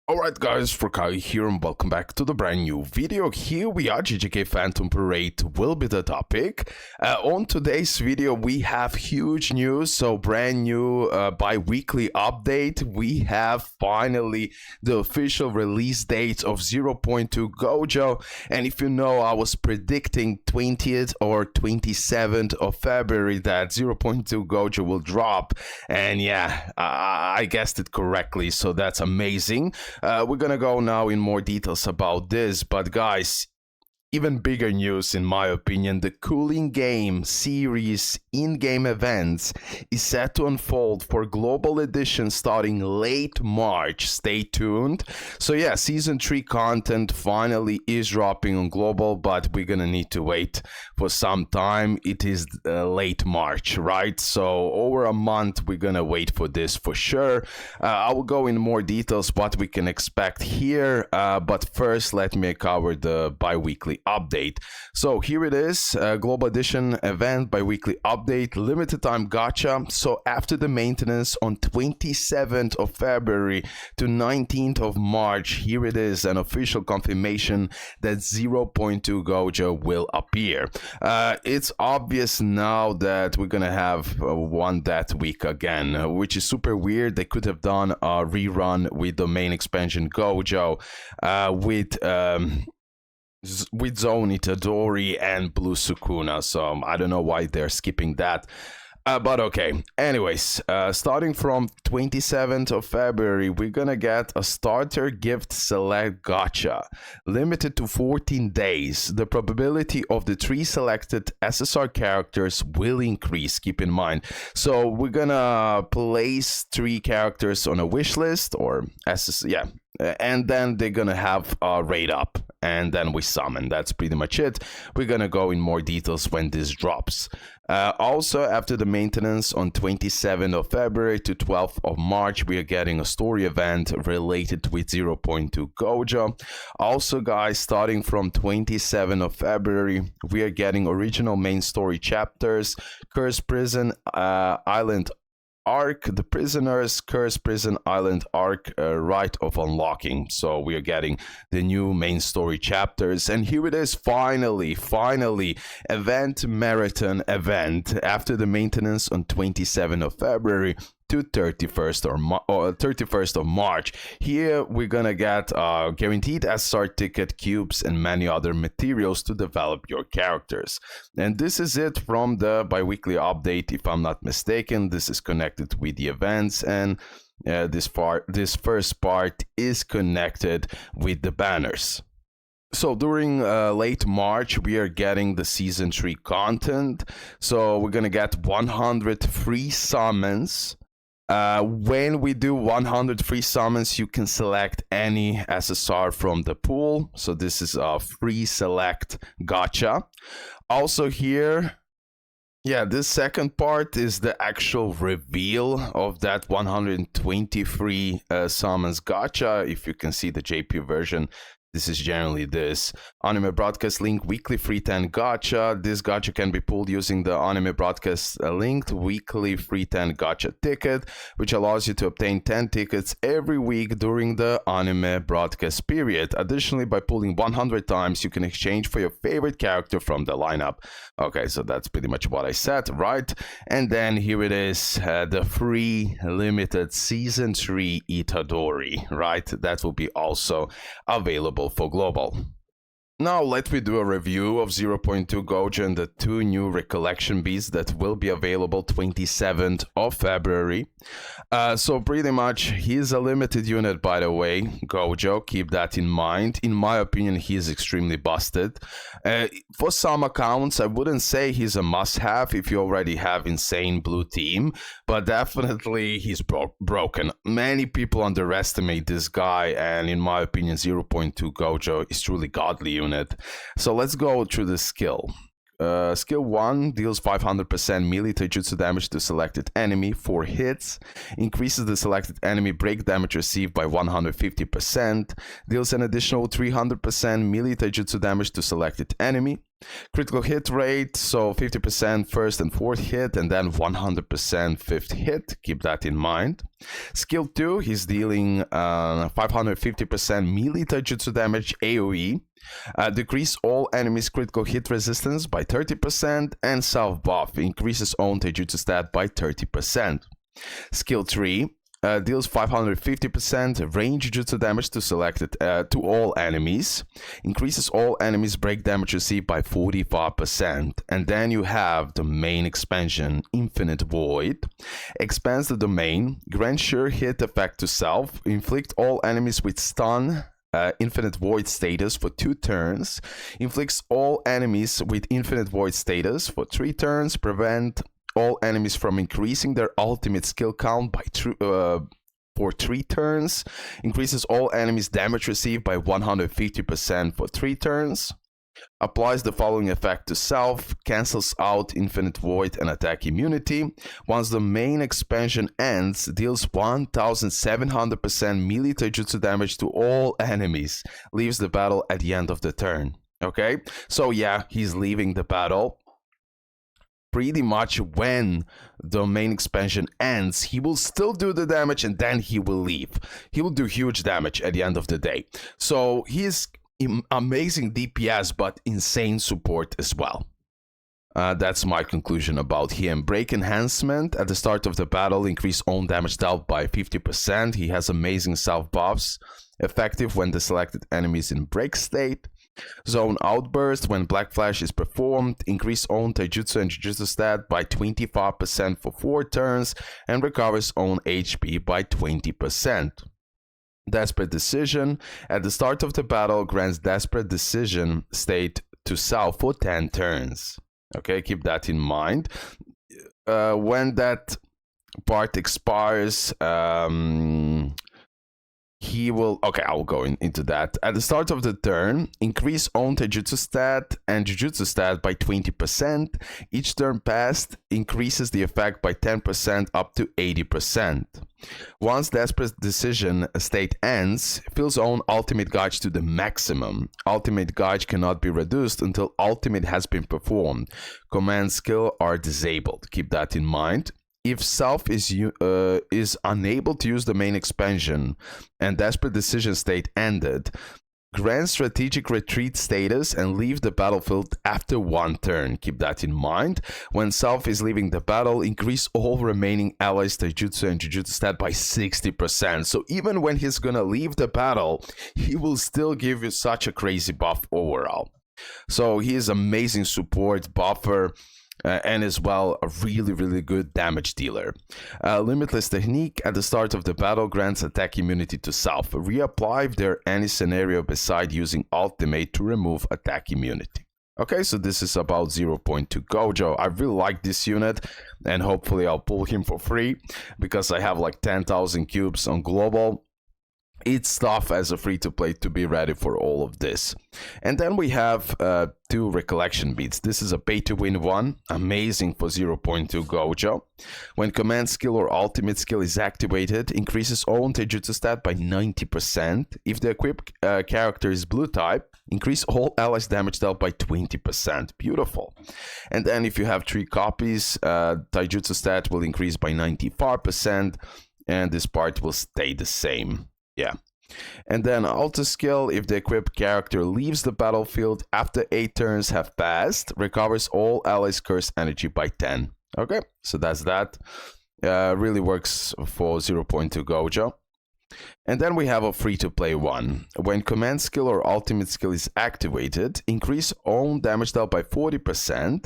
Alright guys, RoKage here and welcome back to the brand new video. Here we are, JJK Phantom Parade will be the topic. On today's video we have huge news, so brand new bi-weekly update. We have finally the official release date of 0.2 GOJO, and if you know, I was predicting 20th or 27th of February that 0.2 GOJO will drop, and yeah, I guessed it correctly, so that's amazing. We're gonna go now in more details about this, but guys, even bigger news in my opinion, the Cooling Game series in-game events is set to unfold for Global Edition starting late March. Stay tuned. So yeah, Season 3 content finally is dropping on Global, but we're gonna need to wait for some time. It is late March, right? So over a month we're gonna wait for this for sure. I will go in more details what we can expect here, but first let me cover the bi-weekly update. So here it is, Global Edition event bi-weekly update, limited time gacha. So after the maintenance on 27th of February to 19th of March, here it is, an official confirmation that 0.2 GOJO will appear. It's obvious now that we're gonna have one that week again, which is super weird. They could have done a rerun with the main expansion GOJO with Zone ITADORI and Blue Sukuna, so I don't know why they're skipping that. But okay, anyways, starting from 27th of February, we're gonna get a starter gift select gacha, limited to 14 days. The probability of the 3 selected SSR characters will increase, keep in mind. So we're gonna place 3 characters on a wish list, or and then they're gonna have a raid up, and then we summon. That's pretty much it. We're gonna go in more details when this drops. Also, after the maintenance on 27th of February to 12th of March, we are getting a story event related with 0.2 GOJO. Also, guys, starting from 27th of February, we are getting original main story chapters, Cursed Prison Island Arc, the Prisoners, Cursed Prison Island Arc, Rite of Unlocking. So we are getting the new main story chapters, and here it is, finally, event marathon event after the maintenance on 27th of February to 31st of March. Here we're gonna get guaranteed SR ticket, cubes, and many other materials to develop your characters. And this is it from the bi-weekly update. If I'm not mistaken, this is connected with the events, and this first part is connected with the banners. So during late March, we are getting the Season 3 content. So we're gonna get 100 free summons. When we do 100 free summons, you can select any SSR from the pool. So this is a free select gacha. Also here, yeah, this second part is the actual reveal of that 120 free summons gacha. If you can see the JP version, this is generally this. Anime Broadcast Link Weekly Free 10 Gacha. This gacha can be pulled using the Anime Broadcast linked Weekly Free 10 Gacha ticket, which allows you to obtain 10 tickets every week during the Anime Broadcast period. Additionally, by pulling 100 times, you can exchange for your favorite character from the lineup. Okay, so that's pretty much what I said, right? And then here it is, the free limited Season 3 Itadori, right? That will be also available for Global. Now let me do a review of 0.2 GOJO and the 2 new Recollection Bits that will be available 27th of February. So pretty much, he's a limited unit, by the way, GOJO, keep that in mind. In my opinion, he is extremely busted. For some accounts, I wouldn't say he's a must-have if you already have insane blue team, but definitely he's broken. Many people underestimate this guy, and in my opinion, 0.2 GOJO is truly godly unit. So let's go through the skill. Skill 1 deals 500% melee taijutsu damage to selected enemy, 4 hits, increases the selected enemy break damage received by 150%, deals an additional 300% melee taijutsu damage to selected enemy, Critical hit rate, so 50% first and fourth hit, and then 100% fifth hit. Keep that in mind. Skill 2, he's dealing 550% melee taijutsu damage AoE. Decrease all enemies' critical hit resistance by 30%, and self buff, increases own taijutsu stat by 30%. Skill 3, deals 550% range jutsu damage to all enemies, increases all enemies' break damage received by 45%. And then you have the main expansion, Infinite Void, expands the domain, grants sure hit effect to self, inflict all enemies with stun, Infinite Void status for 2 turns, inflicts all enemies with Infinite Void status for 3 turns, prevent all enemies from increasing their ultimate skill count by for 3 turns, increases all enemies' damage received by 150% for 3 turns, applies the following effect to self, cancels out Infinite Void and attack immunity. Once the main expansion ends, deals 1700% melee taijutsu damage to all enemies, leaves the battle at the end of the turn. Okay, so yeah, he's leaving the battle. Pretty much when the main expansion ends, he will still do the damage and then he will leave. He will do huge damage at the end of the day. So he is amazing DPS, but insane support as well. That's my conclusion about him. Break enhancement. At the start of the battle, increase own damage dealt by 50%. He has amazing self buffs. Effective when the selected enemy is in break state. Zone Outburst, when Black Flash is performed, increase own taijutsu and jujutsu stat by 25% for 4 turns, and recovers own HP by 20%. Desperate Decision, at the start of the battle, grants Desperate Decision state to self for 10 turns. Okay, keep that in mind. When that part expires, he will, okay, I'll go into that. At the start of the turn, increase own taijutsu stat and jujutsu stat by 20%. Each turn passed increases the effect by 10% up to 80%. Once Desperate Decision state ends, fills own ultimate gauge to the maximum. Ultimate gauge cannot be reduced until ultimate has been performed. Command skill are disabled. Keep that in mind. If self is unable to use the main expansion and Desperate Decision state ended, grant strategic retreat status and leave the battlefield after 1 turn. Keep that in mind. When self is leaving the battle, increase all remaining allies taijutsu and jujutsu stat by 60%. So even when he's gonna leave the battle, he will still give you such a crazy buff overall. So he is amazing support, buffer, and as well a really good damage dealer. Limitless Technique, at the start of the battle, grants attack immunity to self. Reapply if there any scenario beside using ultimate to remove attack immunity. Okay, so this is about 0.2 GOJO. I really like this unit, and hopefully I'll pull him for free because I have like 10,000 cubes on global. It's tough as a free-to-play to be ready for all of this. And then we have 2 Recollection Bits. This is a pay-to-win one, amazing for 0.2 GOJO. When command skill or ultimate skill is activated, increases own taijutsu stat by 90%. If the equipped character is blue type, increase all allies damage dealt by 20%. Beautiful. And then if you have 3 copies, taijutsu stat will increase by 95%, and this part will stay the same. Yeah. And then auto skill, if the equipped character leaves the battlefield after 8 turns have passed, recovers all allies' curse energy by 10. Okay, so that's that. Really works for 0.2 GOJO. And then we have a free-to-play one. When command skill or ultimate skill is activated, increase own damage dealt by 40%.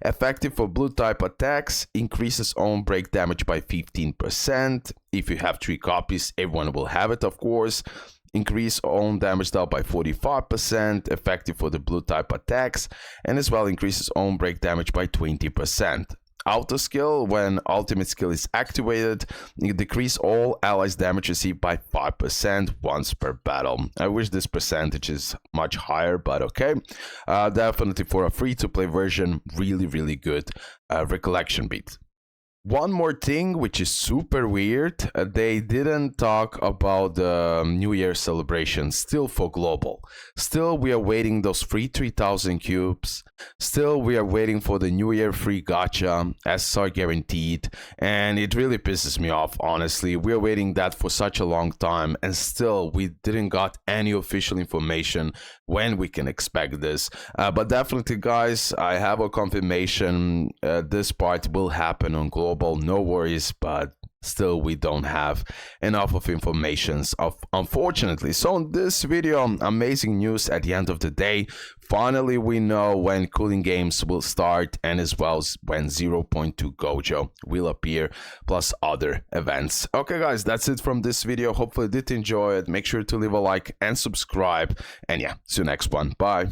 Effective for blue type attacks, increases own break damage by 15%. If you have 3 copies, everyone will have it, of course. Increase own damage dealt by 45%, effective for the blue type attacks, and as well increases own break damage by 20%. Auto skill, when ultimate skill is activated, you decrease all allies damage received by 5% once per battle. I wish this percentage is much higher, but okay. Definitely for a free-to-play version, really good Recollection Bits. One more thing, which is super weird, they didn't talk about the New Year celebration, still for global. Still, we are waiting those free 3000 cubes Still, we are waiting for the New Year free gacha, SR guaranteed, and it really pisses me off, honestly. We're waiting that for such a long time, and still, we didn't got any official information when we can expect this. But definitely, guys, I have a confirmation. This part will happen on global, no worries, but still we don't have enough of informations unfortunately. So in this video, amazing news at the end of the day. Finally, we know when cooling games will start, and as well as when 0.2 GOJO will appear, plus other events. Okay guys, that's it from this video. Hopefully you did enjoy it. Make sure to leave a like and subscribe, and yeah, see you next one. Bye.